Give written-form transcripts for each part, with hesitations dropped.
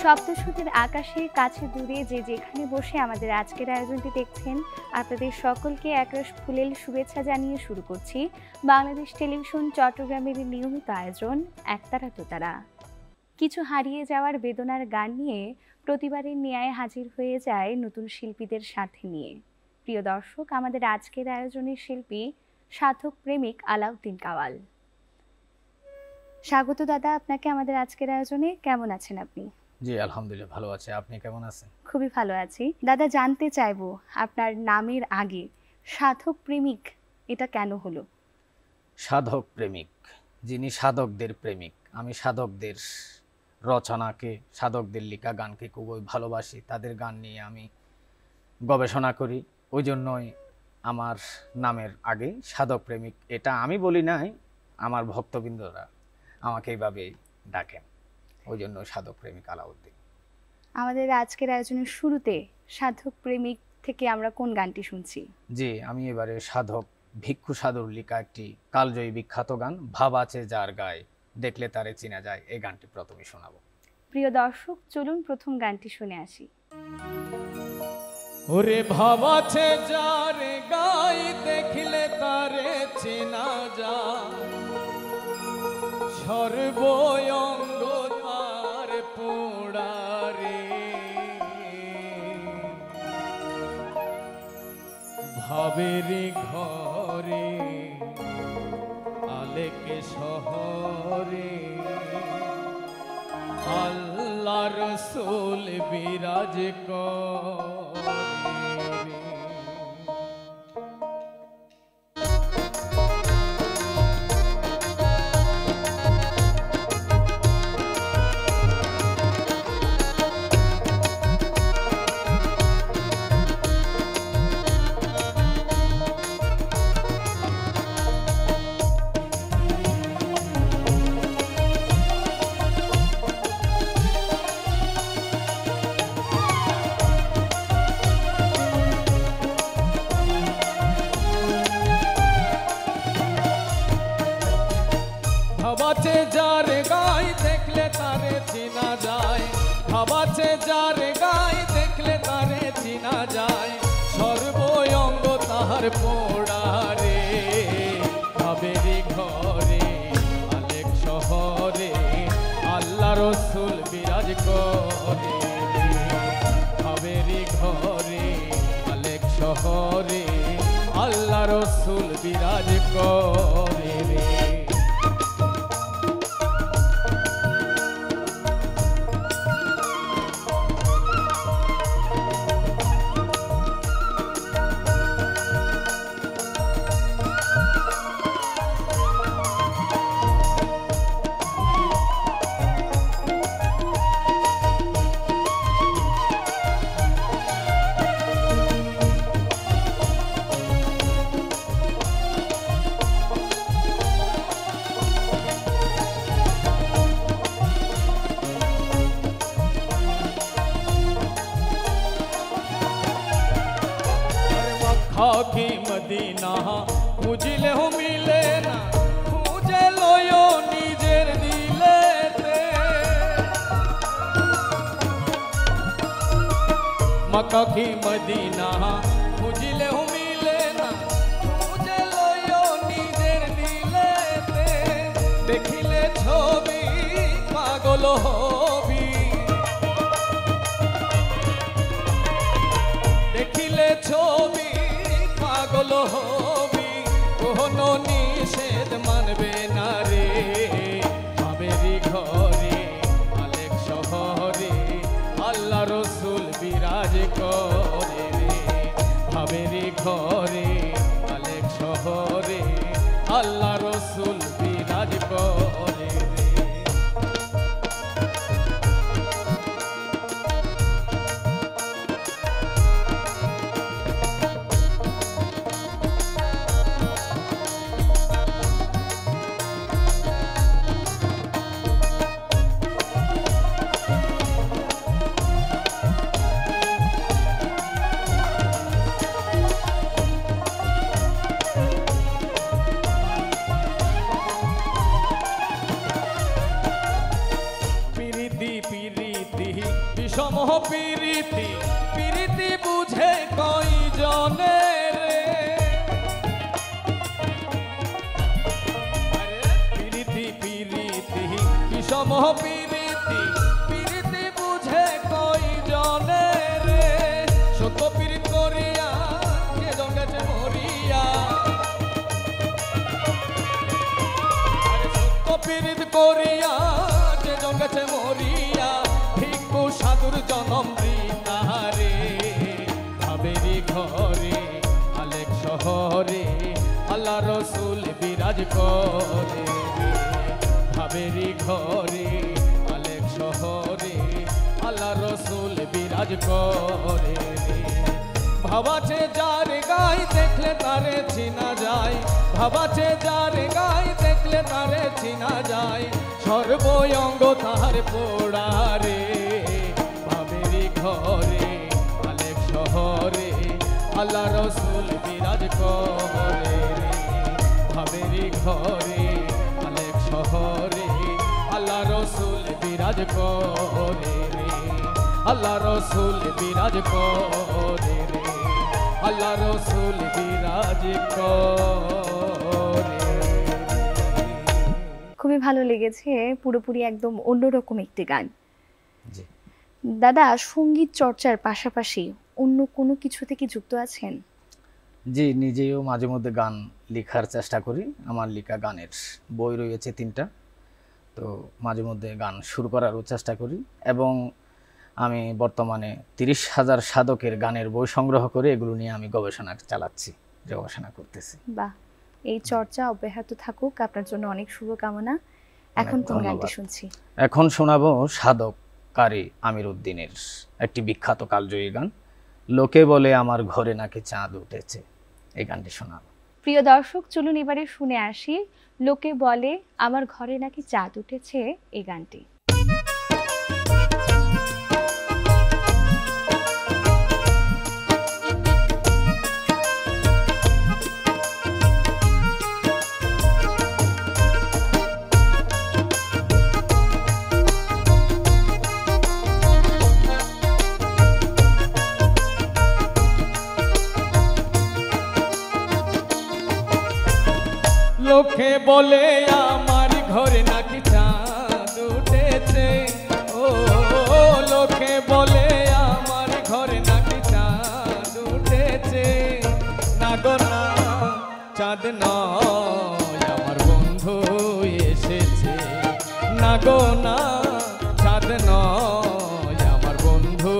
সপ্তশতীর আকাশে কাছে দূরে যে যেখানে বসে আমাদের আজকের আয়োজনটি দেখছেন, আপনাদের সকলকে একরাশ ফুলেল শুভেচ্ছা জানিয়ে শুরু করছি বাংলাদেশ টেলিভিশন চট্টগ্রামের নিয়মিত আয়োজন একতারা তোতারা। কিছু হারিয়ে যাওয়ার বেদনার গান নিয়ে প্রতিবারের ন্যায় হাজির হয়ে যায় নতুন শিল্পীদের সাথে নিয়ে। প্রিয় দর্শক, আমাদের আজকের আয়োজনের শিল্পী সাধক প্রেমিক আলাউদ্দিন কাওয়াল। স্বাগত দাদা আপনাকে আমাদের আজকের আয়োজনে। কেমন আছেন আপনি? জি আলহামদুলিল্লাহ ভালো আছি, আপনি কেমন আছেন? খুবই ভালো আছি দাদা। জানতে চাইবো আপনার নামের আগে সাধক প্রেমিক এটা কেন হলো? সাধক প্রেমিক, যিনি সাধকদের প্রেমিক। আমি সাধকদের রচনাকে, সাধকদের লেখা গানকে খুবই ভালোবাসি, তাদের গান নিয়ে আমি গবেষণা করি। ওই জন্যই আমার নামের আগে সাধক প্রেমিক। এটা আমি বলি নাই, আমার ভক্তবৃন্দরা আমাকে এইভাবে ডাকেন, ওই জন্য সাধক প্রেমিক আলাউদ্দিন। আমাদের আজকের আয়োজনের শুরুতে সাধক প্রেমিক থেকে আমরা কোন গানটি শুনছি? জি, আমি এবারে সাধক ভিক্ষু সাধুর লেখা একটি কালজয়ী বিখ্যাত গান ভাব আছে যার গায়ে দেখলে তারে চিনা যায়, এই গানটি প্রথমে শোনাবো। প্রিয় দর্শক, চলুন প্রথম গানটি শুনে আসি। ওরে ভাব আছে যার গায়ে দেখলে তারে চেনা যায়, সর্বঙ্গ তার পোড়ারে, ভাবের ঘরে আলেকে শহরে আল্লাহ রসুল বিরাজ করে। ভাবাছে যার গায়ে দেখলে তারে চিনা যায়, ভাবাছে যার গায়ে দেখলে তারে চিনা যায়, সর্বঙ্গ তাহার পোড়ারে, ভাবের ঘরে আলেক শহরে আল্লাহ রসুল বিরাজ করে, ভাবের ঘরে আলেক শহরে আল্লাহ রসুল বিরাজ করে। খাকি মদিনা খুঁজলে হো মিলে না, খুঁজে লয়ো নিজের দিলেতে, মক্কা কি মদিনা খুঁজলে হো মিলে না, খুঁজে লয়ো নিজের দিলেতে, দেখিলে ছবি পাগল হবি, দেখিলে ছবি পাগল হবি, কোনো নিষেধ মানবে না রে, ভাবেরি ঘরে আলেক শহরে আল্লাহ রসুল বিরাজ করে রে, ভাবেরি ঘরে আলেক শহরে আল্লাহ রসুল বিরাজ করে রে। প্রীতি প্রীতি বুঝে কয়জনে রে প্রীতি প্রীতি বিষম প্রীতি প্রীতি বুঝে কয়জনে রে সত্য প্রীতি করিয়া কে জঙ্গেছে মরিয়া সত্য প্রীতি করিয়া কে জঙ্গেছে মরিয়া ভিক্ষু সাধুর জনম দিতারে ভাবেরি ঘরে আলেক শহরে আল্লাহ রসুল বিরাজ করে ভাবেরি ঘরে আলেক শহরে আল্লাহ রসুল বিরাজ করে ভাবাছে যার গায়ে দেখলে তারে চিনা যায় ভাবাছে যার গায়ে দেখলে তারে চিনা যায় সর্বঙ্গ তাহার পোড়ারে ভাবেরি ঘরে আলেক শহরে আল্লাহ রসুল বিরাজ করে ভাবেরি ঘরে আলেক শহরে আল্লাহ রসুল বিরাজ করে আল্লাহ রসুল বিরাজ করে আল্লাহ রসুল বিরাজ করে। খুবই ভালো লেগেছে, পুরোপুরি একদম অন্যরকম একটি গান। জি দাদা, সঙ্গীত চর্চার পাশাপাশি অন্য কোনো কিছুতে কি যুক্ত আছেন? জি, নিজেও মাঝে মধ্যে গান লেখার চেষ্টা করি। আমার লেখা গানের বই রয়েছে 3টা, তো মাঝে মধ্যে গান শুরু করারও চেষ্টা করি এবং আমি বর্তমানে 30,000 সাধকের গানের বই সংগ্রহ করে এগুলো নিয়ে আমি গবেষণা চালাচ্ছি, গবেষণা করতেছি। বাহ, এই চর্চা অব্যাহত থাকুক, আপনার জন্য অনেক শুভকামনা। এখন কোন গানটি শুনছি? এখন শোনাবো সাধক কারি আমির উদ্দিনের একটি বিখ্যাত কালজয়ী গান, লোকে বলে আমার ঘরে নাকি চাঁদ উঠেছে। এই গানটি শোনাবো। প্রিয় দর্শক, চলুন এবারে শুনে আসি লোকে বলে আমার ঘরে নাকি চাঁদ উঠেছে এই গানটি। লোকে বলে আমার ঘরে নাকি চাঁদ উঠেছে, ও লোকে বলে আমার ঘরে নাকি চাঁদ উঠেছে। না গো না, চাঁদ নয় আমার বন্ধু এসেছে। না গো না, চাঁদ নয় আমার বন্ধু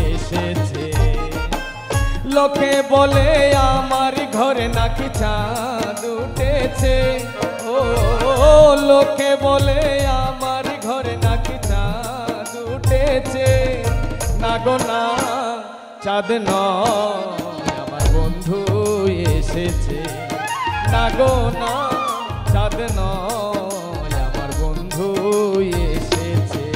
এসেছে। লোকে বলে আমার ঘরে নাকি চাঁদ উঠেছে, ও লোকে বলে আমার ঘরে নাকি চাঁদ উঠেছে। না গো না, চাঁদ নয় আমার বন্ধু এসেছে। না গো না, চাঁদ নয় আমার বন্ধু এসেছে।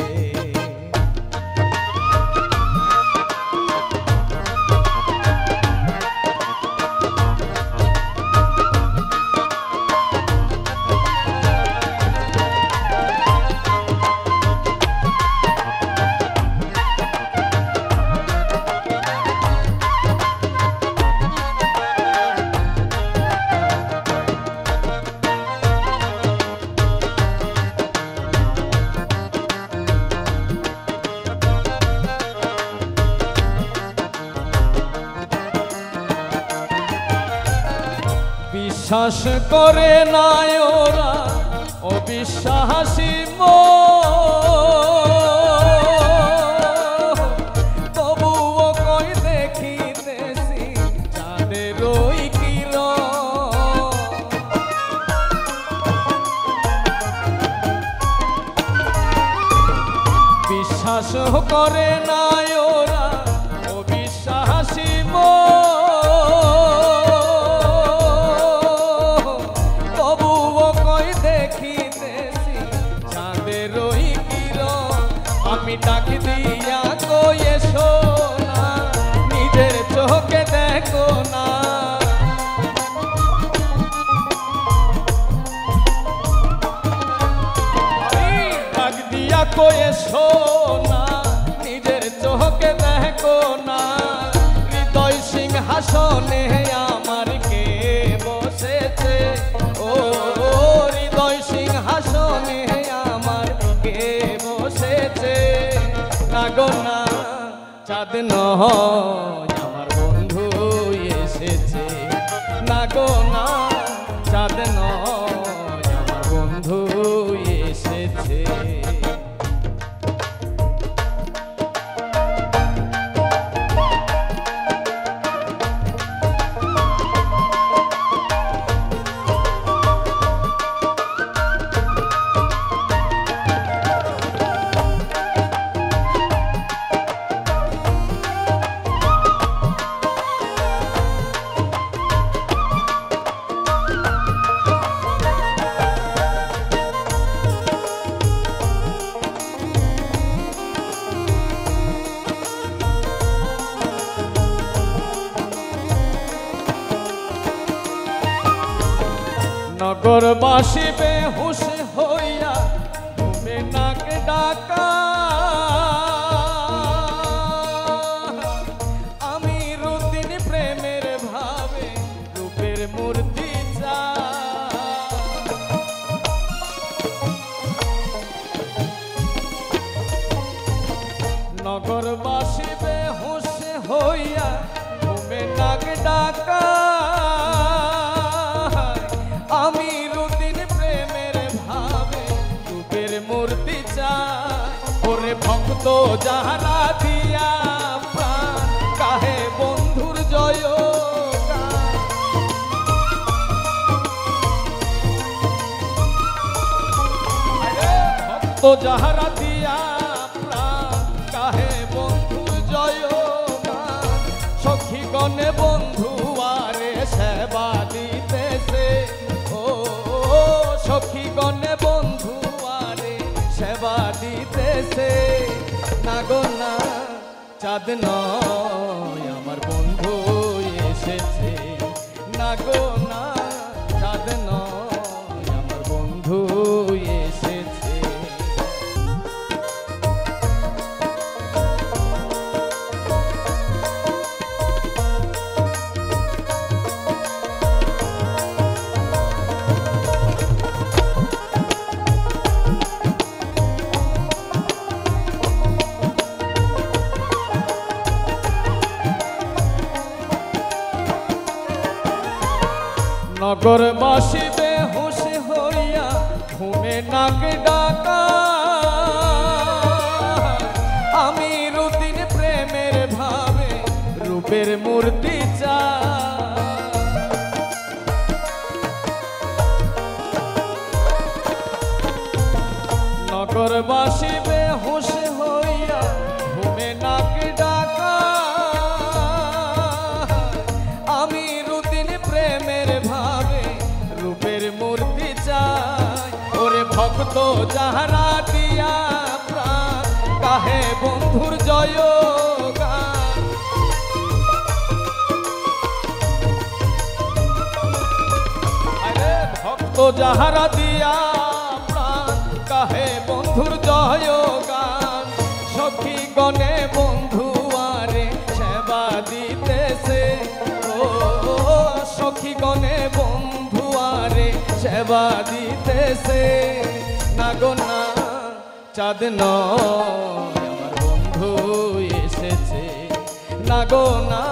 বিশ্বাস করে না ওরা অবিশ্বাসী তবুও কই দেখিতেছি চাঁদের ওই কিরণ। বিশ্বাস করে না ওরা অবিশ্বাসী আমি ডাক দিয়া কয়ে শোনা নিজের চোখে দেখো না। আমি ডাক দিয়া কয়ে শোনা নিজের চোখ ও হৃদয় সিংহাসনে আমার কে বসেছে না গো না চাঁদ নয় আমার বন্ধু এসেছে না গো না চাঁদ নয় আমার বন্ধু এসেছে নগরবাসী বেহুশ হইয়া ঘুমে নাক ডাকা আমি রুদিন প্রেমের ভাবে রূপের মূর্তি নগরবাসী বেহুশ হইয়া ঘুমে নাক ডাকা আমি রুদিন প্রেমের ভাবে রূপের মূর্তি চাই ওরে ভক্ত যাহারা দিয়া প্রাণ কাহে বন্ধুর জয় গান। আরে ভক্ত যাহারা দিয়া প্রাণ কাহে বন্ধুর জয় গান। সখী গণে বন্ধু আরে সেবা দিতেছে সখী গণে বন্ধু আরে সেবা দিতেছে না গো না চাঁদ নয় আমার বন্ধু এসেছে না গো না চাঁদ নয় আমার বন্ধু এসেছে নগরবাসী বেহুশ হইয়া ঘুমে নাক ডাকা আমি রুদিন প্রেমের ভাবে রূপের মূর্তি চাই নগরবাসী বেহুশ হইয়া ঘুমে নাক ডাকা আমি রুদিন প্রেমের ভাবে রূপের মূর্তি চাই ওরে ভক্ত যাহারা দিয়া প্রাণ কাহে বন্ধুর জয় গান। আরে ভক্ত যাহারা দিয়া প্রাণ কাহে বন্ধুর জয় গান। সখী গণে বন্ধু আরে সেবা দিতেছে সখী গণে বন্ধু আরে সেবা দিতেছে না গো না চাঁদ নয় আমার বন্ধু এসেছে না গো না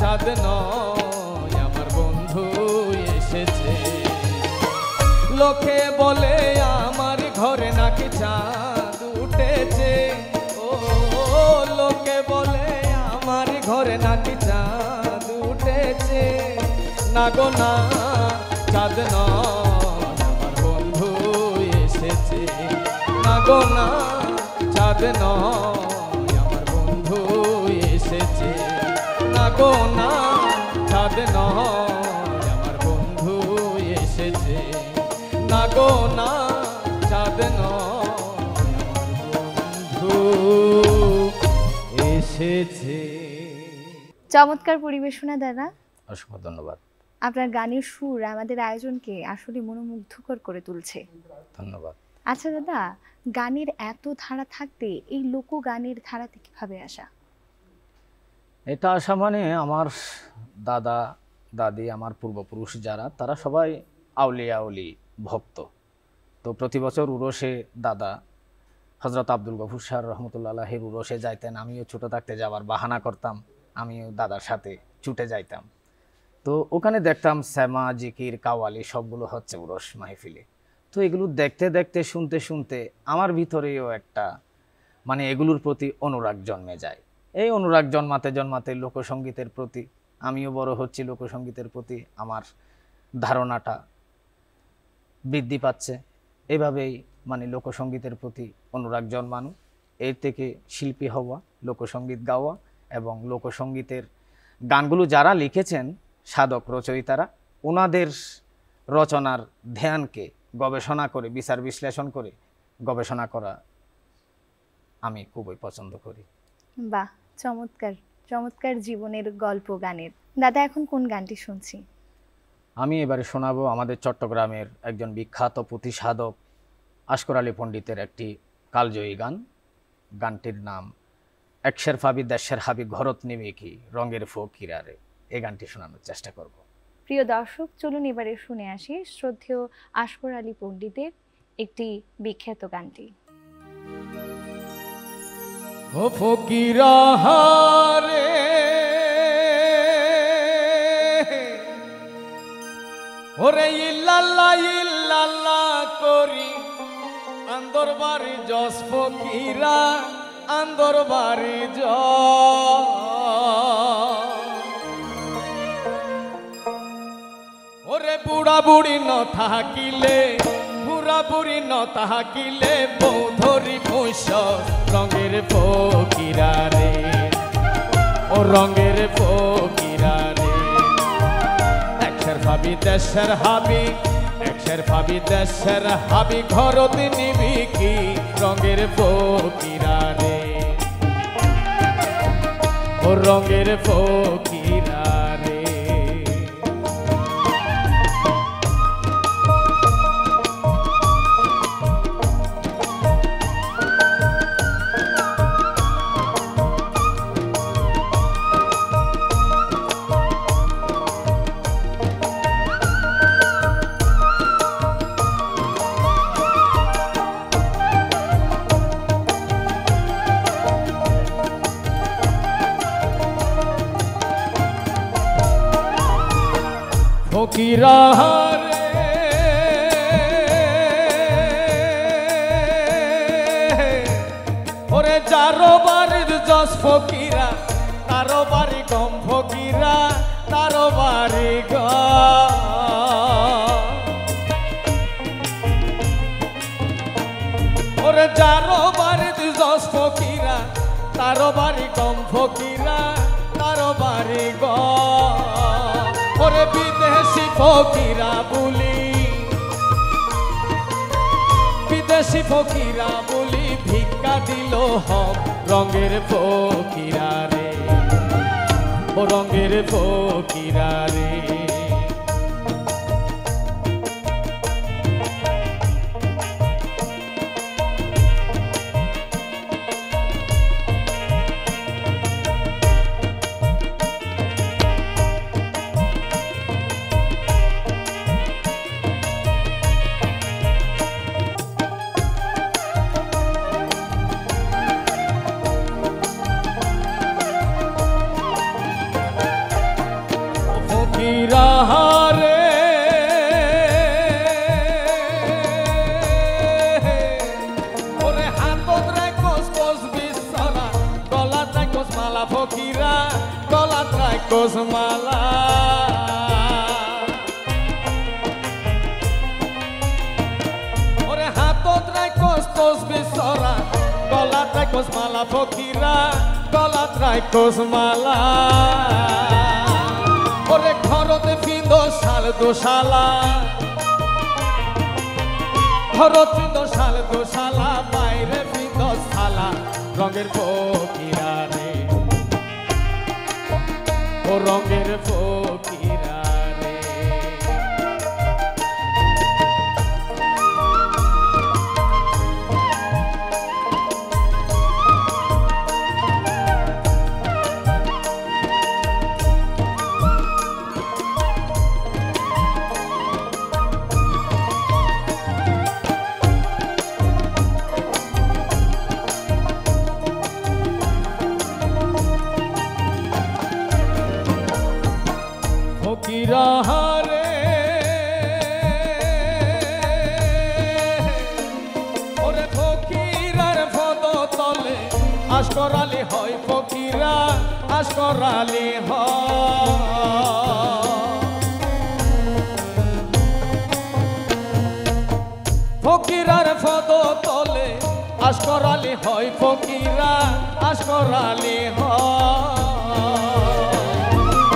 চাঁদ নয় আমার বন্ধু এসেছে লোকে বলে আমার ঘরে নাকি চাঁদ উঠেছে ও লোকে বলে আমার ঘরে নাকি চাঁদ উঠেছে না গো না চাঁদ নয় আমার বন্ধু এসেছে না গো না চাঁদ নয় আমার বন্ধু এসেছে না গো না চাঁদ নয় আমার বন্ধু এসেছে না গো না চাঁদ নয় আমার বন্ধু এসেছে। চমৎকার পরিবেশনা দাদা, অসংখ্য ধন্যবাদ। আপনার গানের সুর আমাদের আয়োজনকে আসলে মনোমুগ্ধকর করে তুলছে। ধন্যবাদ। আচ্ছা দাদা, গানের এত ধারা থাকতে এই লোকগানের ধারাতে কিভাবে আসা? এটা আসা মানে আমার দাদা দাদি, আমার পূর্বপুরুষ যারা, তারা সবাই আউলিয়া আউলি ভক্ত। তো প্রতি বছর উরসে দাদা হজরত আব্দুল গফুর শাহ রহমতুল্লাহের উরসে যাইতেন। আমিও ছোট থাকতে যাওয়ার বাহানা করতাম, আমিও দাদার সাথে ছুটে যাইতাম। তো ওখানে দেখতাম শ্যামা, জিকির, কাওয়ালি সবগুলো হচ্ছে উরস মাহফিলে। তো এগুলো দেখতে দেখতে শুনতে শুনতে আমার ভিতরেও একটা মানে এগুলোর প্রতি অনুরাগ জন্মে যায়। এই অনুরাগ জন্মাতে জন্মাতে লোকসঙ্গীতের প্রতি আমিও বড় হচ্ছি, লোকসঙ্গীতের প্রতি আমার ধারণাটা বৃদ্ধি পাচ্ছে। এভাবেই মানে লোকসঙ্গীতের প্রতি অনুরাগ জন্মানো, এর থেকে শিল্পী হওয়া, লোকসঙ্গীত গাওয়া এবং লোকসঙ্গীতের গানগুলো যারা লিখেছেন সাধক রচয়িতারা, ওনাদের রচনার ধ্যানকে গবেষণা করে, বিচার বিশ্লেষণ করে গবেষণা করা আমি খুবই পছন্দ করি। বাহ, চমৎকার চমৎকার জীবনের গল্প গানের। দাদা, এখন কোন গানটি শুনছি? আমি এবারে শোনাবো আমাদের চট্টগ্রামের একজন বিখ্যাত পুঁথি সাধক আশকর আলী পণ্ডিতের একটি কালজয়ী গান। গানটির নাম একশের ফাবি দেশের হাবি ঘরত নিবে কি রঙের ফকিরারে। এই গানটি শোনানোর চেষ্টা করব। প্রিয় দর্শক, চলুন এবারে শুনে আসি শ্রদ্ধেয় আশকর আলী পণ্ডিতের একটি বিখ্যাত গানটি। ও ফকিরারে ওরে ইল্লাল্লাহ ইল্লাল্লাহ করি আন্দর বাড়ি জস ফকিরা আন্দর বাড়ি ওরে বুড়া বুড়ি ন থাকিলে বুড়া বুড়ি ন থাকিলে বৌধরি পুষ রঙের ফকিরারে ও রঙের ফকিরারে একশের ভাবি দেশের হাবি একশের ভাবি দেশের হাবি ঘরত নিবি কি রঙের ফকিরারে ও রঙের ফকিরারে ফকিরারে ওরে যারো বাড়ির জস ফকিরা তারো বাড়ি গম ফকিরা তারো বাড়ি গ ওরে যারো বাড়ির জস ফকিরা তারো বাড়ি গম ফকিরা তারো বাড়ি গ ওরে বিদেশি ফকিরা বলি বিদেশি ফকিরা বলি ভিক্ষা দিল হক রঙের ফকিরারে ও রঙের ফকিরারে ফকিরারে ওরে হাতত রাখোস কোস বিছনা গলাত রাখোস মালা ফকিরা গলাত রাখোস মালা ওরে হাতত রাখোস কোস বিছনা গলাত রাখোস মালা ফকিরা গলাত রাখোস মালা ওরে ঘরতে ফিন্দো শাল দোশালা ঘরত ফিন্দো শাল দোশালা বাইরে ফিন্দো শালা রঙের ফকিরারে ও রঙের ফকিরারে ফকিরা রে, ওরে ফকিরার পদ তলে আশ করালে হয় ফকিরা, আশ করালে হয়। ফকিরার পদ তলে আশ করালে হয় ফকিরা, আশ করালে হয়।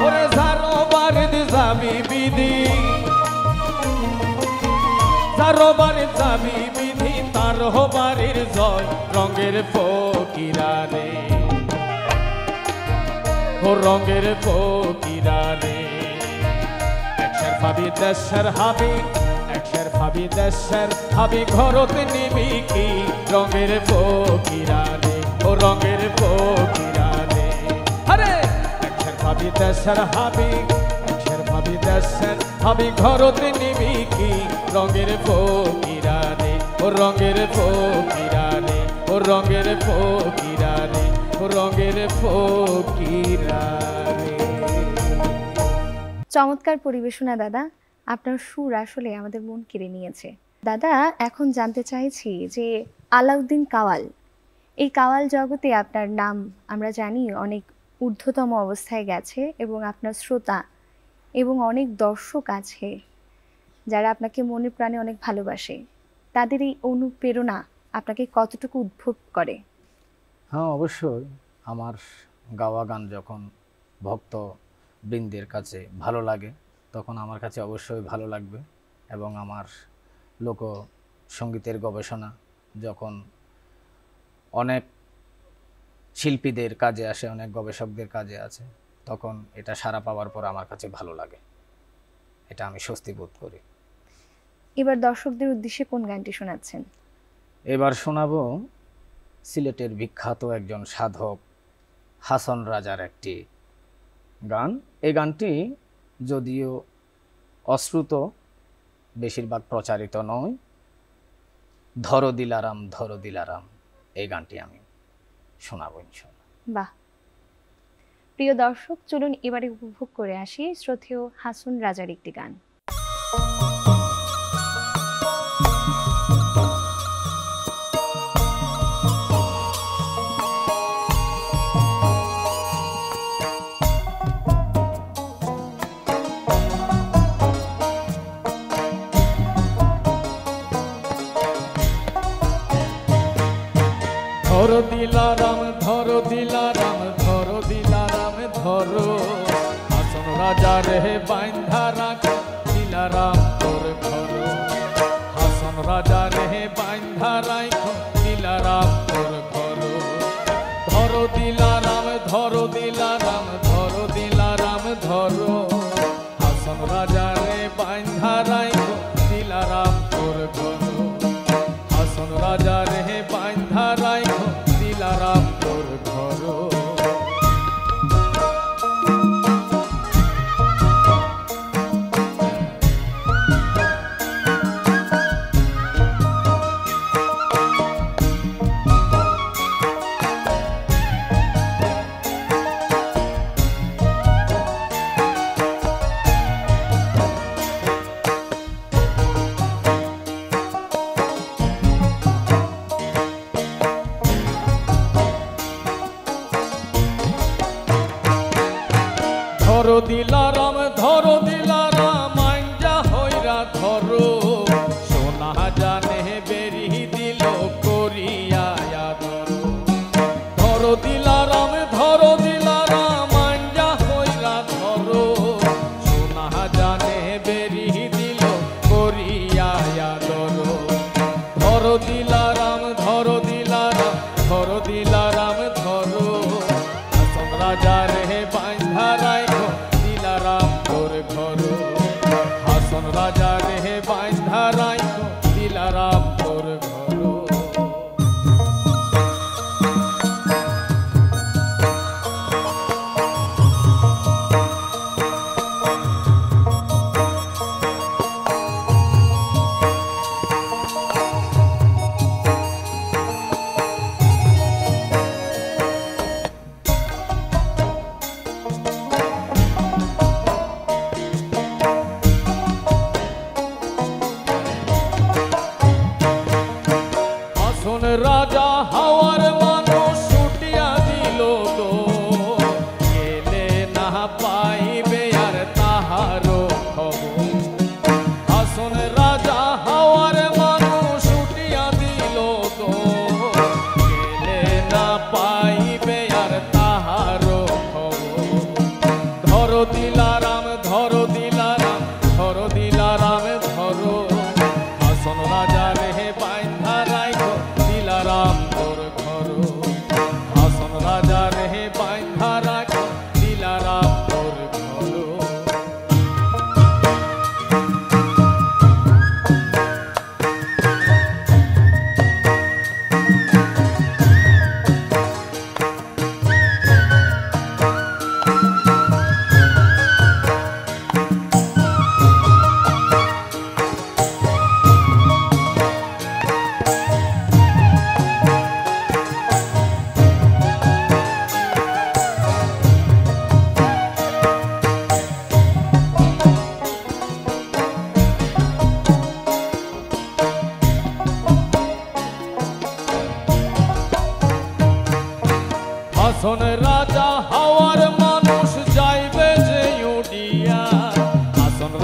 ওরে যারো বাড়িতে যাবি বিধি, যারো বাড়ির যাবি বিধি, তার বাড়ির জয় রঙের ফকিরা রে, ও রঙের ফকিরা রে। একশের ভাবি দেশের হাবি, একশের ভাবি দেশের হাবি, ঘরতে নিবি কি রঙের ফকিরা রে, ও রঙের ফকিরা রে। আরে একশের ভাবি দেশের হাবি, একশের ভাবি দেশের হাবি, ঘরতে নিবি কি রঙের ফকিরা রে, ও রঙের ফকিরা রে, ও রঙের ফকিরা রে, ও রঙের ফকিরা রে। চমৎকার পরিবেশনা দাদা, আপনার সুর আসলে আমাদের মন কেড়ে নিয়েছে। দাদা, এখন জানতে চাইছি যে আলাউদ্দিন কাওয়াল, এই কাওয়াল জগতে আপনার নাম আমরা জানি অনেক ঊর্ধ্বতম অবস্থায় গেছে, এবং আপনার শ্রোতা এবং অনেক দর্শক আছে যারা আপনাকে মনে প্রাণে অনেক ভালোবাসে। তাদের এই অনুপ্রেরণা আপনাকে কতটুকু উদ্ভব করে? হ্যাঁ, অবশ্যই। আমার গাওয়া গান যখন ভক্ত বৃন্দের কাছে ভালো লাগে, তখন আমার কাছে অবশ্যই ভালো লাগবে। এবং আমার লোকসঙ্গীতের গবেষণা যখন অনেক শিল্পীদের কাজে আসে, অনেক গবেষকদের কাজে আছে, তখন এটা সাড়া পাওয়ার পর আমার কাছে ভালো লাগে, এটা আমি স্বস্তি বোধ করি। এবার দর্শকদের উদ্দেশ্যে কোন গানটি শোনাচ্ছেন? এবার শোনাবো সিলেটের বিখ্যাত একজন সাধক হাসন রাজার একটি গান। এই গানটি যদিও অশ্রুত, বেশিরভাগ প্রচারিত নয়, ধরো দিলারাম ধরো দিলারাম, এই গানটি আমি শোনাবো ইনশাআল্লাহ। বাহ, প্রিয় দর্শক, চলুন এবারে উপভোগ করে আসি শ্রদ্ধেয় হাসন রাজার একটি গান। ধরো দিলারাম ধরো দিলারাম ধরো দিলারাম ধরো, হাসন রাজা রে বাইন্ধা রাখ দিলারাম তোর ঘর, হাসন রাজা রে বাইন্ধা রাখ দিলারাম তোর ঘর। ধরো দিলারাম ধরো দিলারাম ধরো দিলারাম ধরো, হাসন রাজা রে বাইন্ধা রাখ দিলারাম তোর ঘর, হাসন রাজা রে বাইন্ধা রাখ দিলারাম তোর ঘর।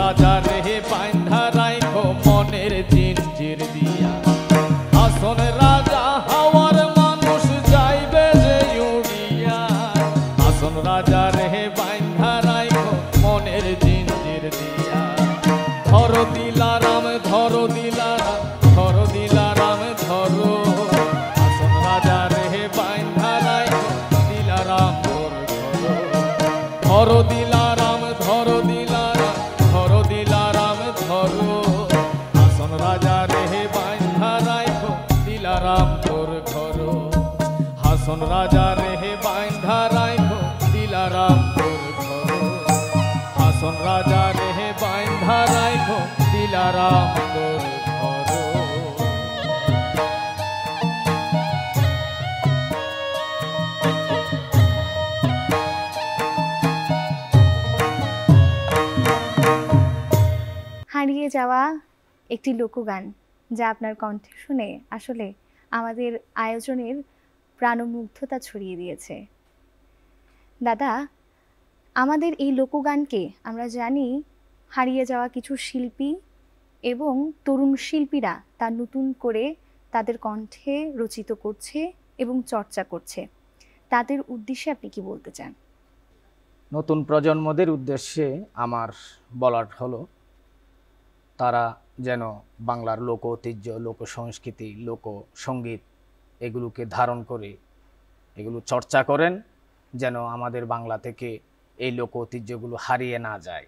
রাজা রে বাইন্ধা রাইখো মনের জিঞ্জির দিয়া হাসন রাজা হাওয়ার মানুষ যাইবে যে উড়িয়া হাসন রাজা রে বাইন্ধা রাইখো মনের জিঞ্জির দিয়া ধরো দিলারাম ধরো দিলারাম ধরো দিলারাম ধরো হাসন রাজা রে বাইন্ধা রাইখো দিলারাম তোর ধরো দিলারাম ধরো দিলারাম ধরো দিলারাম ধরো হাসন রাজা রে বাইন্ধা রাইখো দিলারাম তোর ঘরো হাসন রাজা রে বাইন্ধা রাইখো দিলারাম তোর ঘরো হাসন রাজা রে বাইন্ধা রাইখো দিলারাম তোর ঘরো হারিয়ে যাওয়া একটি লোকগান যা আপনার কণ্ঠে শুনে আসলে আমাদের আয়োজনের প্রাণমুগ্ধতা ছড়িয়ে দিয়েছে। দাদা, আমাদের এই লোকগানকে আমরা জানি হারিয়ে যাওয়া কিছু শিল্পী এবং তরুণ শিল্পীরা তা নতুন করে তাদের কণ্ঠে রচিত করছে এবং চর্চা করছে। তাদের উদ্দেশ্যে আপনি কি বলতে চান? নতুন প্রজন্মদের উদ্দেশ্যে আমার বলার হলো, তারা যেন বাংলার লোক ঐতিহ্য, লোক সংস্কৃতি, লোক সঙ্গীত এগুলোকে ধারণ করে এগুলো চর্চা করেন, যেন আমাদের বাংলা থেকে এই লোক ঐতিহ্যগুলো হারিয়ে না যায়।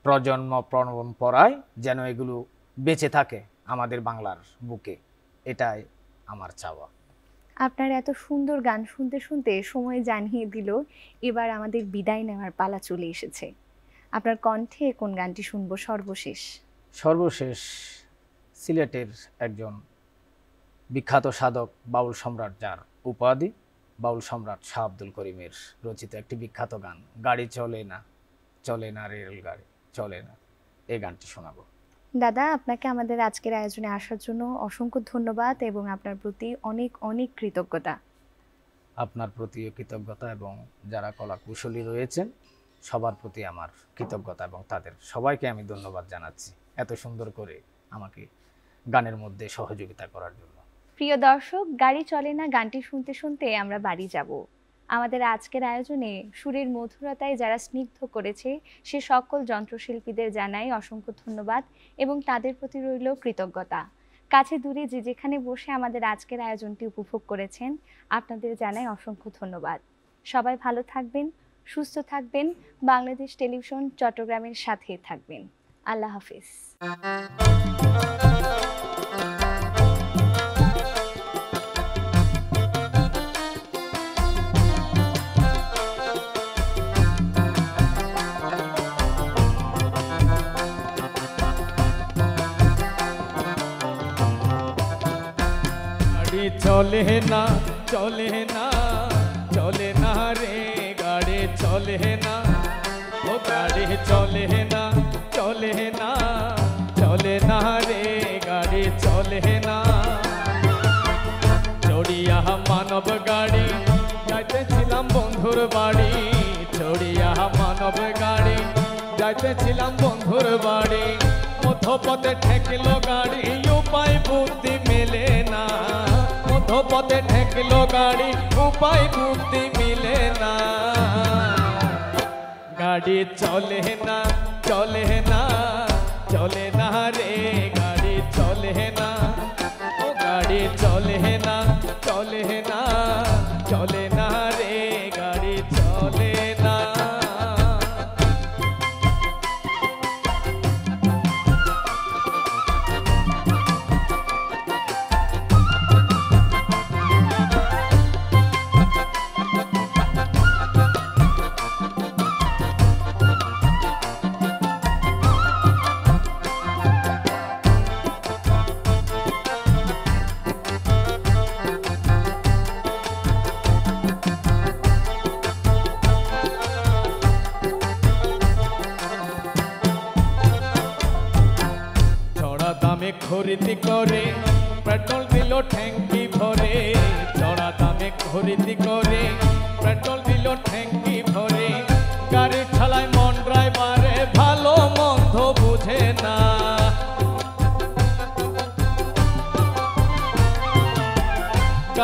প্রজন্ম পরম্পরায় যেন এগুলো বেঁচে থাকে আমাদের বাংলার বুকে, এটাই আমার চাওয়া। আপনার এত সুন্দর গান শুনতে শুনতে সময় জানিয়ে দিল এবার আমাদের বিদায় নেওয়ার পালা চলে এসেছে। আপনার কণ্ঠে কোন গানটি শুনবো সর্বশেষ? সর্বশেষ সিলেটের একজন বিখ্যাত সাধক বাউল সম্রাট, যার উপাধি বাউল সম্রাট শাহ আব্দুল করিমের রচিত একটি বিখ্যাত গান, গাড়ি চলে না চলে না রেলগাড়ি চলে না, এই গানটি শোনাবো। দাদা, আপনাকে আমাদের আজকের আয়োজনে আসার জন্য অসংখ্য ধন্যবাদ এবং আপনার প্রতি অনেক অনেক কৃতজ্ঞতা। আপনার প্রতিও কৃতজ্ঞতা এবং যারা কলা কুশলী রয়েছেন সবার প্রতি আমার কৃতজ্ঞতা এবং তাদের সবাইকে আমি ধন্যবাদ জানাচ্ছি এত সুন্দর করে আমাকে গানের মধ্যে সহযোগিতা করার জন্য। প্রিয় দর্শক, গাড়ি চলে না গানটি শুনতে শুনতে আমরা বাড়ি যাব। আমাদের আজকের আয়োজনে সুরের মধুরতায় যারা স্নিগ্ধ করেছে সে সকল যন্ত্রশিল্পীদের জানাই অসংখ্য ধন্যবাদ এবং তাদের প্রতি রইল কৃতজ্ঞতা। কাছে দূরে যে যেখানে বসে আমাদের আজকের আয়োজনটি উপভোগ করেছেন আপনাদের জানাই অসংখ্য ধন্যবাদ। সবাই ভালো থাকবেন, সুস্থ থাকবেন, বাংলাদেশ টেলিভিশন চট্টগ্রামের সাথে থাকবেন। আল্লাহ হাফিজ। চলে না চলে না চলে না রে গাড়ি চলে না, ও গাড়ি চলে না চলে না চলে না রে গাড়ি চলে না। চড়িয়া মানব গাড়ি যাইতেছিলাম বন্ধুর বাড়ি, চড়িয়া মানব গাড়ি যাইতেছিলাম বন্ধুর বাড়ি, মধ্যপথে ঠেকলো গাড়ি উপায় বুদ্ধি মেলে না, মধ্যপথে ঠেকলো গাড়ি উপায় বুদ্ধি মিলে না। গাড়ি চলে না চলে না চলে না রে গাড়ি চলে না, ও গাড়ি চলে না চলে না চলে না রে গাড়ি চলে না। খরিদি করে পেট্রোল দিল ট্যাঙ্কি ভরে, চড়া দামে খরিদি করে পেট্রোল দিল ট্যাঙ্কি ভরে, গাড়ি ঠালায় মন ড্রাইভারে ভালো মন্দ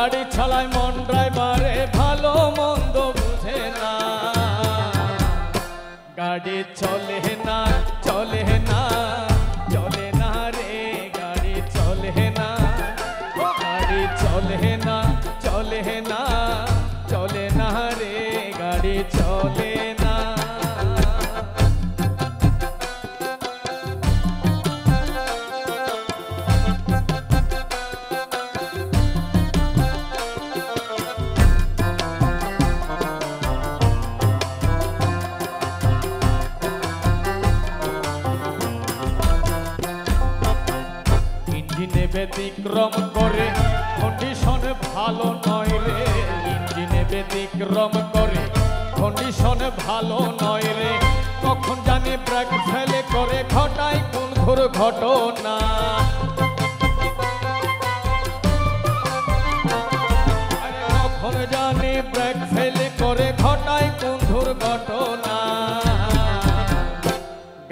গাড়ি চালায় মন ড্রাইভারে ভালো মন্দ বুঝে না, গাড়ি চলে না চলে না চলে না রে, গাড়ি চলে না, গাড়ি চলে না চলে না চলে না রে, গাড়ি চলে না। ইঞ্জিনে ব্যতিক্রম করে কন্ডিশন ভালো নয় রে, ইঞ্জিনে ব্যতিক্রম করে কন্ডিশন ভালো নয় রে, কখন জানি ব্রেক ফেলে করে ঘটায় কোন দুর্ঘটনা, কখন জানি ব্রেক ফেলে করে ঘটায় কোন দুর্ঘটনা,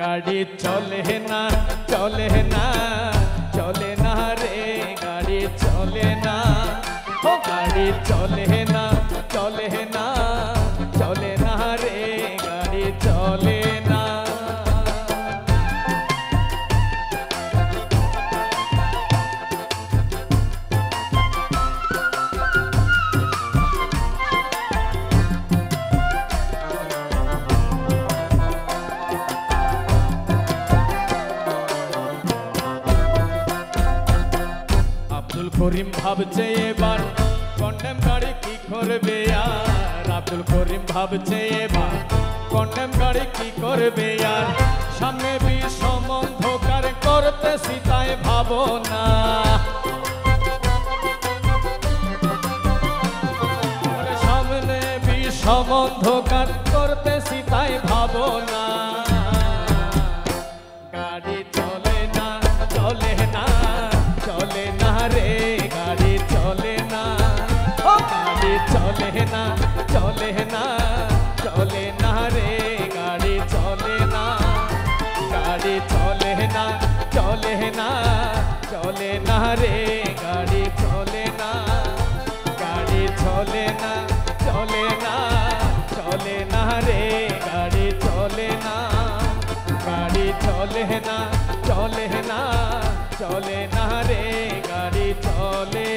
গাড়ি চলে না চলে না চলে না রে, গাড়ি চলে না, ও গাড়ি চলে না চলে না চলে না রে, গাড়ি চলে না। আব্দুল করিম ভাবছে এবার কন্ডেম গাড়ি কি করবে আর, আব্দুল করিম ভাবছে এবার কন্ডেম গাড়ি কি করবে আর, সামনে বিষম অন্ধকার করতে সীতায় ভাবো না, সামনে বিষম অন্ধকার করতে সীতায় ভাবো না, গাড়ি চলে না চলে না চলে না রে, গাড়ি চলে না, ও গাড়ি চলে না চলে না চলে না রে, গাড়ি চলে না, গাড়ি চলে না চলে না চলে না রে, গাড়ি চলে না, গাড়ি চলে না চলে না চলে না রে, গাড়ি চলে না, গাড়ি চলে না চলে না চলে না রে, গাড়ি চলে